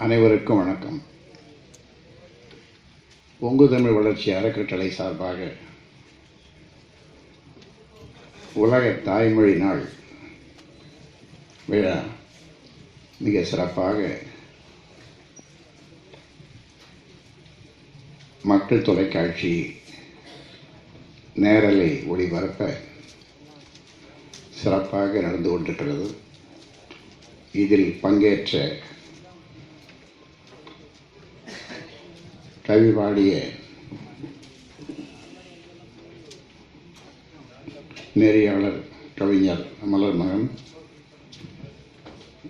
அனைவருக்கும் வணக்கம். பொங்கு தமிழ் வளர்ச்சி அறக்கட்டளை சார்பாக உலக தாய்மொழி நாள் விழா மிக சிறப்பாக மக்கள் தொலைக்காட்சி நேரலை ஒளிபரப்ப சிறப்பாக நடந்து கொண்டிருக்கிறது. இதில் பங்கேற்ற கவி பாடிய நெறியாளர் கவிஞர் மலர்மகன்,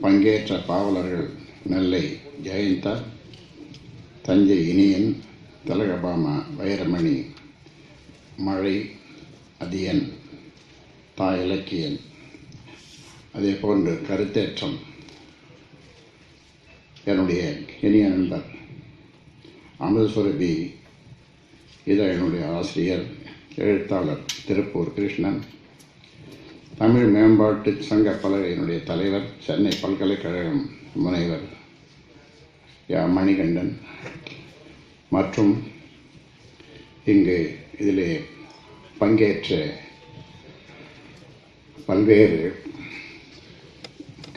பங்கேற்ற பாவலர்கள் நெல்லை ஜெயந்தா, தஞ்சை இனியன், திலகபாமா, வைரமணி, மழை, அதியன், தா இலக்கியன், அதே போன்று கருத்தேற்றம் என்னுடைய இனிய நண்பர் அமிர்தசுரபி இதழினுடைய ஆசிரியர் எழுத்தாளர் திருப்பூர் கிருஷ்ணன், தமிழ் மேம்பாட்டு சங்க பலகையினுடைய தலைவர், சென்னை பல்கலைக்கழகம் முனைவர் மணிகண்டன் மற்றும் இங்கு இதிலே பங்கேற்ற பல்வேறு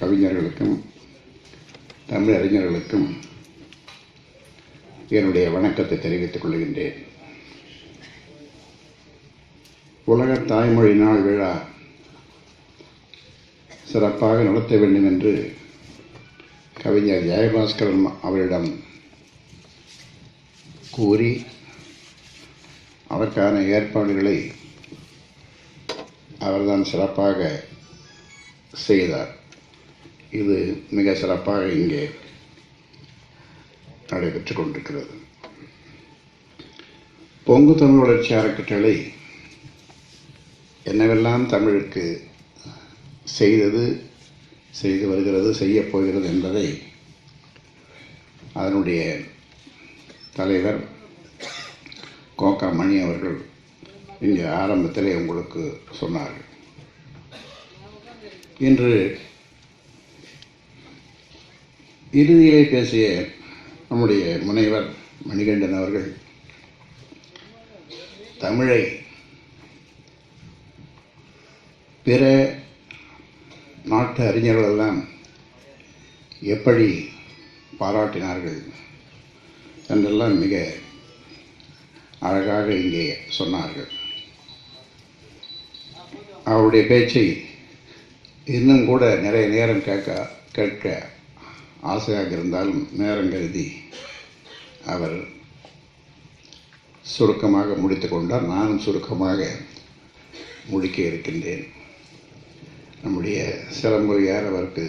கவிஞர்களுக்கும் தமிழறிஞர்களுக்கும் என்னுடைய வணக்கத்தை தெரிவித்துக் கொள்கின்றேன். உலக தாய்மொழி நாள் விழா சிறப்பாக நடத்த வேண்டும் என்று கவிஞர் ஜெயபாஸ்கரன் அவரிடம் கூறி அதற்கான ஏற்பாடுகளை அவர்தான் சிறப்பாக செய்தார். இது மிக சிறப்பாக இங்கே நடைபெற்றுக் கொண்டிருக்கிறது. பொங்கு தமிழ் வளர்ச்சி அறக்கட்டளை என்னவெல்லாம் தமிழுக்கு செய்து வருகிறது, செய்யப் போகிறது என்பதை அதனுடைய தலைவர் கோகா மணி அவர்கள் இங்கே ஆரம்பத்திலே உங்களுக்கு சொன்னார்கள். இன்று இறுதியிலே பேசிய நம்முடைய முனைவர் மணிகண்டன் அவர்கள் தமிழை பிற நாட்டு அறிஞர்களெல்லாம் எப்படி பாராட்டினார்கள் என்றெல்லாம் மிக அழகாக இங்கே சொன்னார்கள். அவருடைய பேச்சை இன்னும் கூட நிறைய நேரம் கேட்க ஆசையாக இருந்தாலும் நேரம் கருதி அவர் சுருக்கமாக முடித்து கொண்டார். நானும் சுருக்கமாக முடிக்க இருக்கின்றேன். நம்முடைய சிலம்பொழியார் அவருக்கு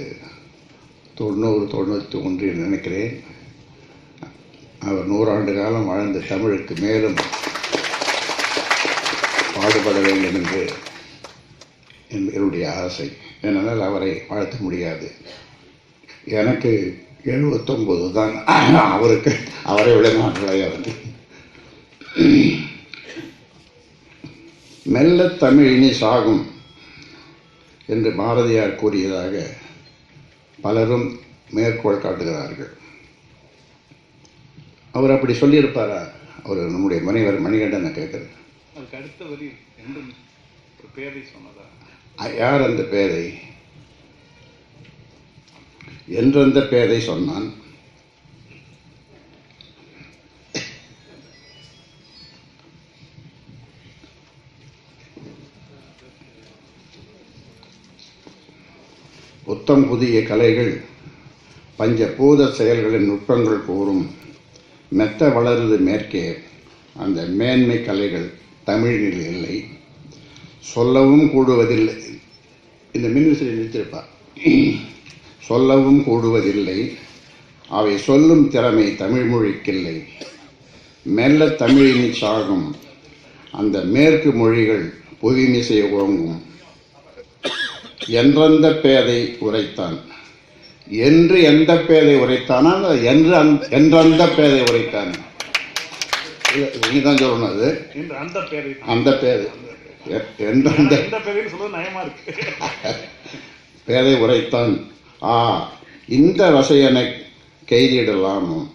90-91 என்று நினைக்கிறேன். அவர் 100 ஆண்டு காலம் வாழ்ந்த தமிழுக்கு மேலும் பாடுபட வேண்டும் என்று என்னுடைய ஆசை. ஏனென்றால் அவரை வாழ்த்த முடியாது. எனக்கு 79 தான், அவருக்கு அவரை விட நாட்களையாவது. மெல்ல தமிழ் இனி சாகும் என்று பாரதியார் கூறியதாக பலரும் மேற்கோள் காட்டுகிறார்கள். அவர் அப்படி சொல்லியிருப்பாரா? அவர் நம்முடைய முனைவர் மணிகண்டனை கேட்குறது. அதுக்கு அடுத்த வரி பேரை சொன்னதா? யார் அந்த பேரை? என்றெந்த பேரை சொன்னான்? புத்தம் புதிய கலைகள் பஞ்சபூத செயல்களின் நுட்பங்கள் கூறும் மெத்த வளருது மேற்கே. அந்த மேன்மை கலைகள் தமிழில் இல்லை, சொல்லவும் கூடுவதில்லை. இந்த மின்விசிறி நிறுத்திருப்பார். சொல்லவும் கூடுவதில்லை, அவை சொல்லும் திறமை தமிழ் மொழிக்கில்லை. மெல்ல தமிழினி சாகும், அந்த மேற்கு மொழிகள் புவிமிசை ஓங்கும். என்றெந்த பேதை உரைத்தான், என்று எந்த பேதை உரைத்தானா? என்றந்த பேதை உரைத்தான். நீதான் சொல்லணும். அது அந்த பேதை பேதை உரைத்தான். இந்த ரசையனை கெய்திடலாமும்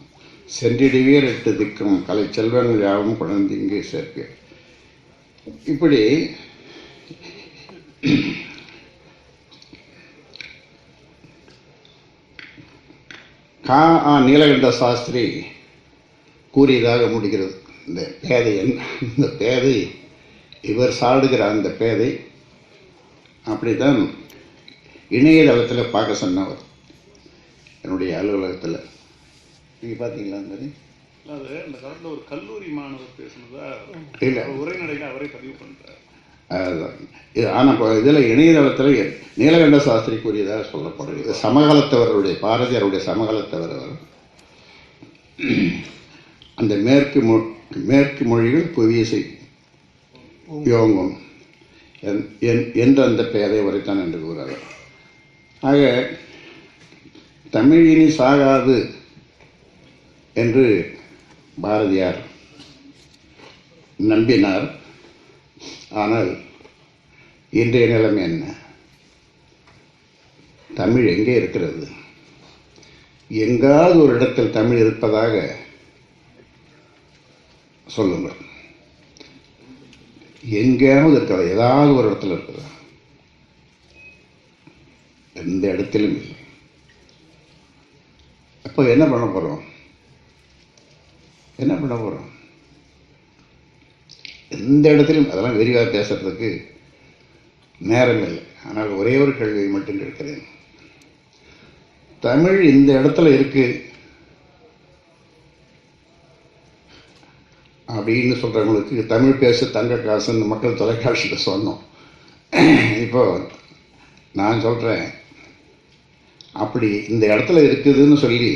சென்றிடுவீர் 8 திக்கும் கலை செல்வங்கள் யாவும் குழந்தை இங்கே சேர்ப்பீர். இப்படி நீலகண்ட சாஸ்திரி கூறியதாக முடிகிறது இந்த பேதை. இந்த பேதை இவர் சாடுகிற அந்த பேதை அப்படித்தான் இணையதளத்தில் பார்க்க சொன்னவர் என்னுடைய அலுவலகத்தில். நீங்கள் பார்த்தீங்களா? அது அந்த காலத்தில் ஒரு கல்லூரி மாணவர் பேசுனதா இல்லை, உரைநடையில் அவரே பதிவு பண்ணுறார். ஆனால் இப்போ இதில் இணையதளத்தில் நீலகண்ட சாஸ்திரி கூறியதாக சொல்லப்படுகிறது. சமகாலத்தவருடைய பாரதியாருடைய சமகாலத்தவர் அவர். அந்த மேற்கு மொழிகள் புவியசை யோங்கும் என்ற அந்த பெயரை உரைத்தான் என்று கூறார். ஆக தமிழ் இனி சாகாது என்று பாரதியார் நம்பினார். ஆனால் இன்றைய நிலைமை என்ன? தமிழ் எங்கே இருக்கிறது? எங்காவது ஒரு இடத்தில் தமிழ் இருப்பதாக சொல்லுங்கள். எங்கேயாவது இருக்கிறதா? ஏதாவது ஒரு இடத்துல இருக்கிறதா? எந்த இடத்திலும் இல்லை. அப்போ என்ன பண்ண போகிறோம்? என்ன பண்ண போகிறோம்? எந்த இடத்திலும் அதெல்லாம் விரிவாக பேசுறதுக்கு நேரம் இல்லை. ஆனால் ஒரே ஒரு கேள்வியை மட்டும் கேட்கிறேன். தமிழ் இந்த இடத்துல இருக்கு அப்படின்னு சொல்றவங்களுக்கு தமிழ் பேச தங்க காசுன்னு மக்கள் தொலைக்காட்சியில் சொன்னோம். இப்போ நான் சொல்றேன், அப்படி இந்த இடத்துல இருக்குதுன்னு சொல்லி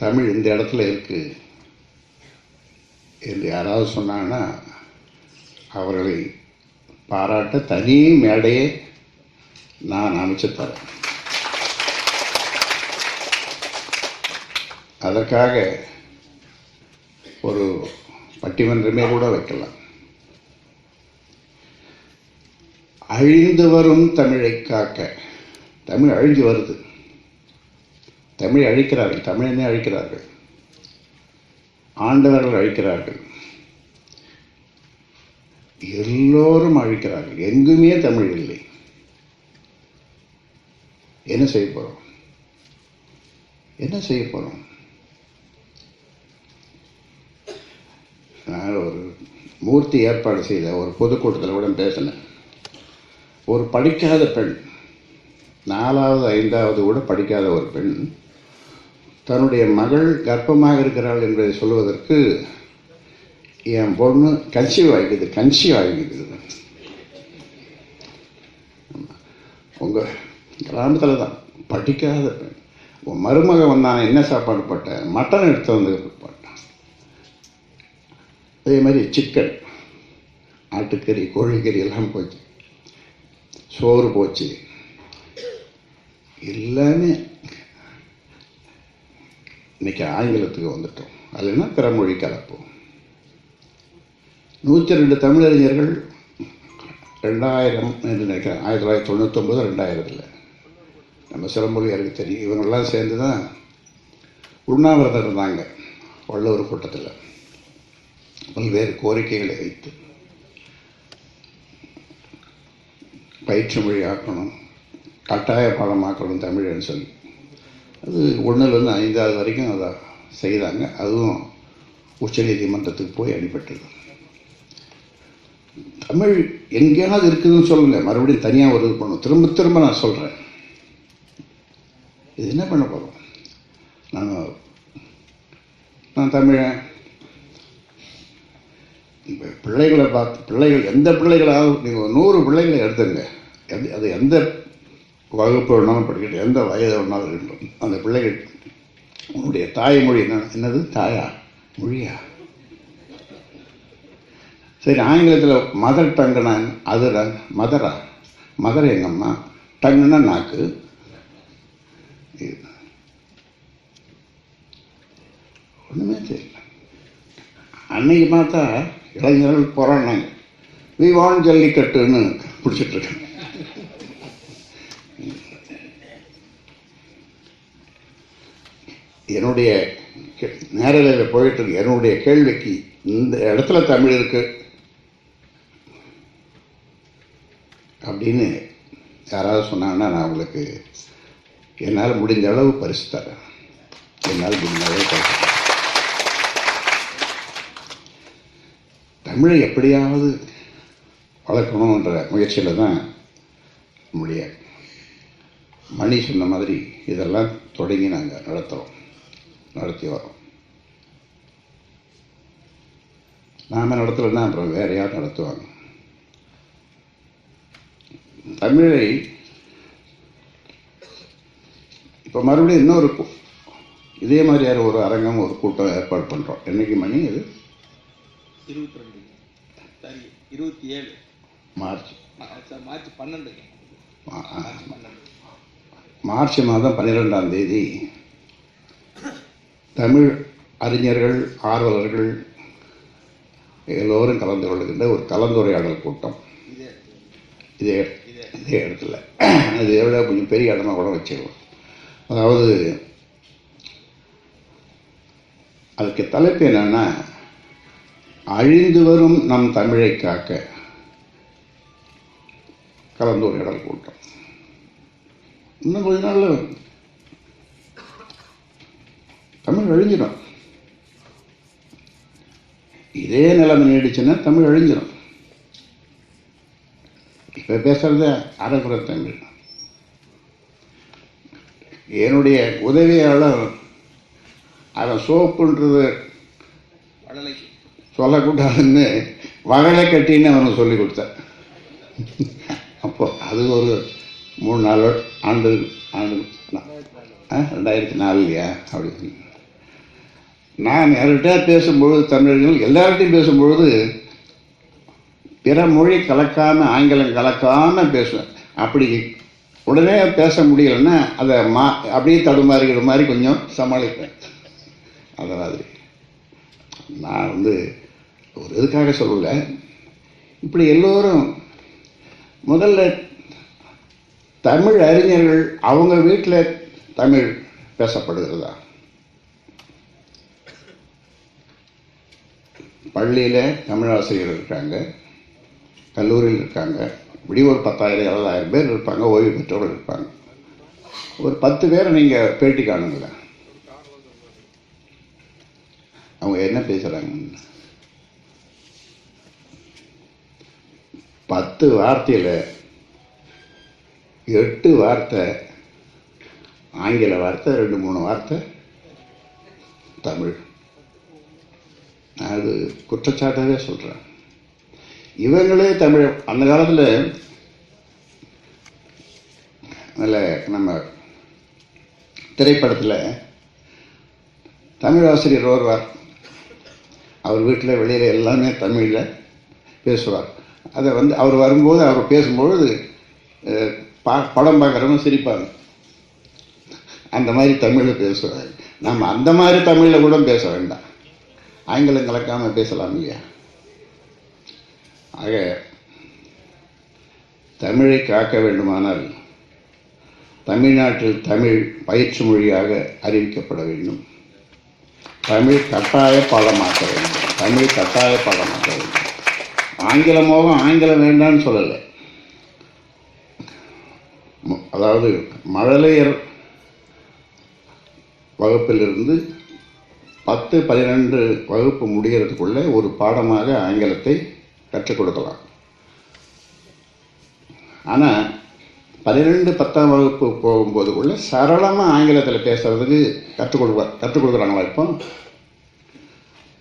தமிழ் இந்த இடத்துல இருக்கு என்று யாராவது சொன்னாங்கன்னா அவர்களை பாராட்ட தனி மேடையே நான் அமைச்சு தரேன். அதற்காக ஒரு பட்டிமன்றமே கூட வைக்கலாம். அழிந்து வரும் தமிழை காக்க. தமிழ் அழிஞ்சு வருது. தமிழை அழிக்கிறார்கள். தமிழனே அழிக்கிறார்கள். ஆண்டவர்கள் அழிக்கிறார்கள். எல்லோரும் அழிக்கிறார்கள். எங்குமே தமிழ் இல்லை. என்ன செய்ய போறோம்? என்ன செய்ய போறோம்? நான் ஒரு மூர்த்தி ஏற்பாடு செய்த ஒரு பொதுக்கூட்டத்தில் கூட பேசினேன். ஒரு படிக்காத பெண், 4வது 5வது கூட படிக்காத ஒரு பெண் தன்னுடைய மகள் கர்ப்பமாக இருக்கிறாள் என்பதை சொல்வதற்கு என் பொண்ணு கன்சீவ் ஆகிக்குது. உங்கள் கிராமத்தில் தான் படிக்காத பெண். உன் மருமக வந்தான என்ன சாப்பாடு போட்டேன்? மட்டன் எடுத்து வந்து போட்டான். அதே மாதிரி சிக்கன், ஆட்டுக்கறி, கோழிக்கறி எல்லாம் போச்சு. சோறு போச்சு. எல்லாமே இன்னைக்கு ஆங்கிலத்துக்கு வந்துட்டோம். அதுனா பிறமொழி கலப்போம். 102 தமிழறிஞர்கள் 2000 என்று நினைக்கிறேன், 1999 2000 நம்ம சிலம்பொழி எனக்கு தெரியும். இவங்கெல்லாம் சேர்ந்து தான் உண்ணாவிரதம் இருந்தாங்க வள்ளுவர் கூட்டத்தில். பல்வேறு கோரிக்கைகளை வைத்து பயிற்று மொழி ஆக்கணும், கட்டாய பாடமாக்கணும் தமிழ்னு சொல்லி. அது 1லேருந்து 5வது வரைக்கும் அதை செய்தாங்க. அதுவும் உச்சநீதிமன்றத்துக்கு போய் அடிபட்டது. தமிழ் எங்கேயாவது இருக்குதுன்னு சொல்லுங்க, மறுபடியும் தனியாக ஒரு இது பண்ணும். திரும்ப திரும்ப நான் சொல்கிறேன், இது என்ன பண்ண போகிறோம்? நான் தமிழன். இப்போ பிள்ளைகளை பிள்ளைகள் எந்த பிள்ளைகளாவது நீங்கள் 100 பிள்ளைகளை எடுத்துங்க, அது எந்த வகுப்பு வேணாலும் படிக்கட்டும், எந்த வயது வேணாலும் இருக்கட்டும். அந்த பிள்ளைகள் உன்னுடைய தாய்மொழி என்னது? தாயா மொழியா? சரி, ஆங்கிலத்தில் மதர் டங்குனா அது மதர் எங்கம்மா, டங்குன்னா நாக்கு. ஒன்றுமே தெரியல. அன்னைக்கு பார்த்தா இளைஞர்கள் போராடினாங்க. விவான் ஜல்லிக்கட்டுன்னு பிடிச்சிட்ருக்காங்க. என்னுடைய நேரலையில் போயிட்டு இருக்கு என்னுடைய கேள்விக்கு இந்த இடத்துல தமிழ் இருக்கு அப்படின்னு யாராவது சொன்னாங்கன்னா நான் உங்களுக்கு என்னால் முடிஞ்ச அளவு பரிசு தரேன். என்னால் முடிஞ்ச அளவு பரிசு தரேன். தமிழை எப்படியாவது வளர்க்கணுன்ற முயற்சியில் தான் நம்முடைய மணி சொன்ன மாதிரி இதெல்லாம் தொடங்கி நாங்கள் நடத்தி வரோம். நாம் நடத்தலைன்னா அப்புறம் வேற யார் நடத்துவாங்க? தமிழை இப்போ மறுபடியும் இன்னொரு இதே மாதிரியான ஒரு அரங்கம் ஒரு கூட்டம் ஏற்பாடு பண்ணுறோம். என்னைக்கு மணி இது 27 மார்ச் 12 மார்ச் மாதம் 12ஆம் தேதி தமிழ் அறிஞர்கள் ஆர்வலர்கள் எல்லோரும் கலந்து கொள்கின்ற ஒரு கலந்துரையாடல் கூட்டம். இதே இடத்துல இது எவ்வளோ கொஞ்சம் பெரிய இடமா கூட வச்சிருவோம். அதாவது அதுக்கு தலைப்பு என்னன்னா, அழிந்து வரும் நம் தமிழை காக்க கலந்துரையாடல் கூட்டம். இன்னும் கொஞ்ச நாள்ல தமிழ் அழிஞ்சிடும். இதே நிலைமை நீடிச்சுன்னா தமிழ் அழிஞ்சிடும். இப்ப பேசுறது அரைக்குறை தமிழ். என்னுடைய உதவியாளர் அவன் சோப்புன்றது சொல்லக்கூடாதுன்னு வகலை கட்டின்னு அவனுக்கு சொல்லி கொடுத்தேன். அப்போ அது ஒரு 3-4 ஆண்டு 2004 அப்படி நான் யார்கிட்ட பேசும்பொழுது தமிழர்கள் எல்லார்கிட்டையும் பேசும்பொழுது பிற மொழி கலக்காம ஆங்கிலம் கலக்காம பேசுவேன். அப்படி உடனே பேச முடியலைன்னா அதை அப்படியே தடுமாறுகிற மாதிரி கொஞ்சம் சமாளிப்பேன். அந்த மாதிரி நான் ஒரு இதுக்காக சொல்லலை. இப்படி எல்லோரும் முதல்ல தமிழ் அறிஞர்கள் அவங்க வீட்டில் தமிழ் பேசப்படுகிறதா, பள்ளியில் தமிழ் ஆசிரியர்கள் இருக்காங்க, கல்லூரியில் இருக்காங்க, இப்படி ஒரு 10,000-20,000 பேர் இருப்பாங்க, ஓய்வு பெற்றவர்கள் இருப்பாங்க. ஒரு 10 பேரை நீங்கள் பேட்டி காணுங்கள, அவங்க என்ன பேசுகிறாங்க? 10 வார்த்தையில் 8 வார்த்தை ஆங்கில வார்த்தை, 2-3 வார்த்தை தமிழ். அது குற்றச்சாட்டாகவே சொல்கிறேன். இவங்களே தமிழ் அந்த காலத்தில் நம்ம திரைப்படத்தில் தமிழ் ஆசிரியர் வருவார். அவர் வீட்டில் வெளியில் எல்லாமே தமிழில் பேசுவார். அதை அவர் வரும்போது அவர் பேசும்பொழுது படம் பார்க்குறவங்க சிரிப்பாங்க. அந்த மாதிரி தமிழில் பேசுவார். நம்ம அந்த மாதிரி தமிழில் கூட பேச வேண்டாம், ஆங்கிலம் கலக்காமல் பேசலாம் இல்லையா? ஆக தமிழை காக்க வேண்டுமானால் தமிழ்நாட்டில் தமிழ் பயிற்று மொழியாக அறிவிக்கப்பட வேண்டும். தமிழ் கட்டாய பாடமாக்க வேண்டும். தமிழ் கட்டாய பாடமாக்க வேண்டும். ஆங்கிலமோகம் ஆங்கிலம் வேண்டான்னு சொல்லலை. அதாவது மழலையர் வகுப்பிலிருந்து 10-12 வகுப்பு முடிகிறதுக்குள்ள ஒரு பாடமாக ஆங்கிலத்தை கற்றுக் கொடுக்கலாம். ஆனால் 12-10ஆம் வகுப்பு போகும்போதுக்குள்ள சரளமாக ஆங்கிலத்தில் பேசுறதுக்கு கற்றுக் கொடுக்குறாங்களா? இப்போ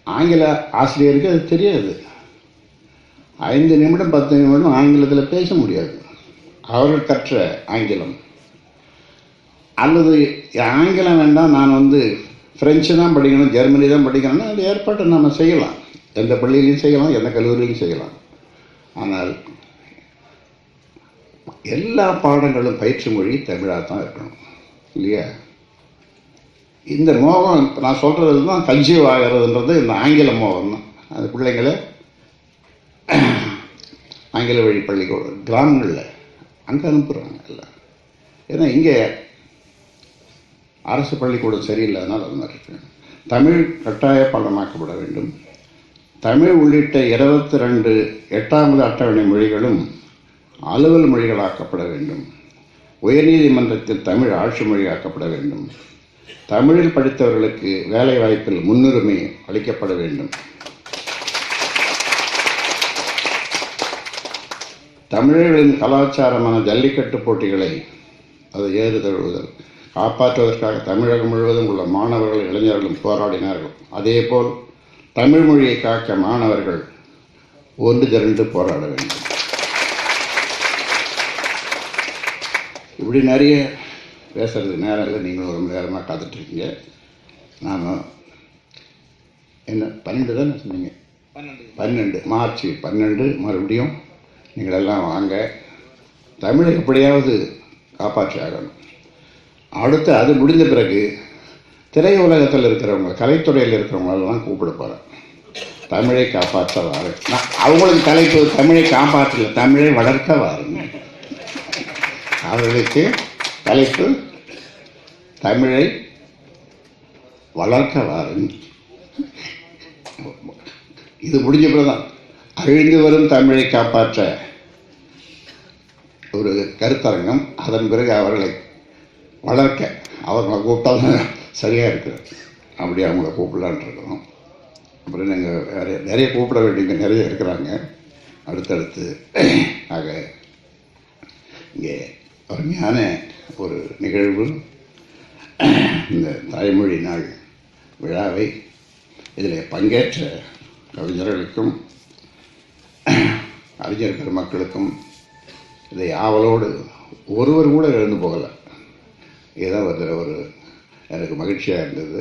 ஆங்கில ஆசிரியருக்கு அது தெரியாது. 5 நிமிடம் 10 நிமிடம் ஆங்கிலத்தில் பேச முடியாது. அவர்கள் கற்ற ஆங்கிலம் அல்லது ஆங்கிலம் வேண்டாம், நான் ஃப்ரெஞ்சு தான் படிக்கணும், ஜெர்மனி தான் படிக்கணும்னா அந்த ஏற்பாட்டை நம்ம செய்யலாம். எந்த பள்ளியிலையும் செய்யலாம், எந்த கல்லூரியிலையும் செய்யலாம். ஆனால் எல்லா பாடங்களும் பயிற்று மொழி தமிழாக தான் இருக்கணும் இல்லையா? இந்த மோகம் நான் சொல்கிறது தான் கன்சீவ் ஆகிறதுன்றது இந்த ஆங்கில மோகம் தான். அந்த பிள்ளைங்களை ஆங்கில வழி பள்ளிக்கூடம் கிராமங்களில் அங்கே அனுப்புகிறாங்க எல்லாம். ஏன்னா இங்கே அரசு பள்ளிக்கூடம் சரியில்லாதனால் அது மாதிரி இருக்கு. தமிழ் கட்டாய பாடமாக்கப்பட வேண்டும். தமிழ் உள்ளிட்ட 22 8வது அட்டவணை மொழிகளும் அலுவல் மொழிகளாக்கப்பட வேண்டும். உயர்நீதிமன்றத்தில் தமிழ் ஆட்சி மொழியாக்கப்பட வேண்டும். தமிழில் படித்தவர்களுக்கு வேலை வாய்ப்பில் முன்னுரிமை அளிக்கப்பட வேண்டும். தமிழர்களின் கலாச்சாரமான ஜல்லிக்கட்டு போட்டிகளை அது ஏறுதழுவுதல் காப்பாற்றுவதற்காக தமிழகம் முழுவதும் உள்ள மாணவர்கள் இளைஞர்களும் போராடினார்கள். அதேபோல் தமிழ் மொழியை காக்க மாணவர்கள் ஒன்று திரண்டு போராட வேண்டும். இப்படி நிறைய பேசுறது நேரம் இல்லை. நீங்கள் ஒரு மணி நேரமாக காத்துட்ருக்கீங்க. நான் என்ன 12 தானே சொன்னீங்க? 12 மார்ச் 12 மறுபடியும் நீங்களெல்லாம் வாங்க. தமிழை எப்படியாவது காப்பாற்றி ஆகணும். அடுத்து அது முடிந்த பிறகு திரையுலகத்தில் இருக்கிறவங்க, கலைத்துறையில் இருக்கிறவங்களெல்லாம் கூப்பிட போகிறேன். தமிழை காப்பாற்ற வாருங்க. அவங்களுக்கு தலைப்பு தமிழை காப்பாற்றல, தமிழை வளர்க்க வாருங்க. அவர்களுக்கு தலைப்பு தமிழை வளர்க்க வாருங்க. இது முடிஞ்ச பிறகுதான் அழிந்து வரும் தமிழை காப்பாற்ற ஒரு கருத்தரங்கம். அதன் பிறகு அவர்களை வளர்க்க அவர்களை கூப்பிட்டாலும் சரியாக இருக்குது. அப்படி அவங்கள கூப்பிடலான் இருக்கிறோம். அப்புறம் நீங்கள் நிறைய கூப்பிட வேண்டியவங்க நிறைய இருக்கிறாங்க அடுத்தடுத்து. ஆக இங்கே அருமையான ஒரு நிகழ்வு, இந்த தாய்மொழி நாள் விழாவை இதில் பங்கேற்ற கவிஞர்களுக்கும் அறிஞர் பெருமக்களுக்கும் இதை ஆவலோடு ஒருவர் கூட எழுந்து போகலை. ஏதோ ஒரு எனக்கு மகிழ்ச்சியாக இருந்தது.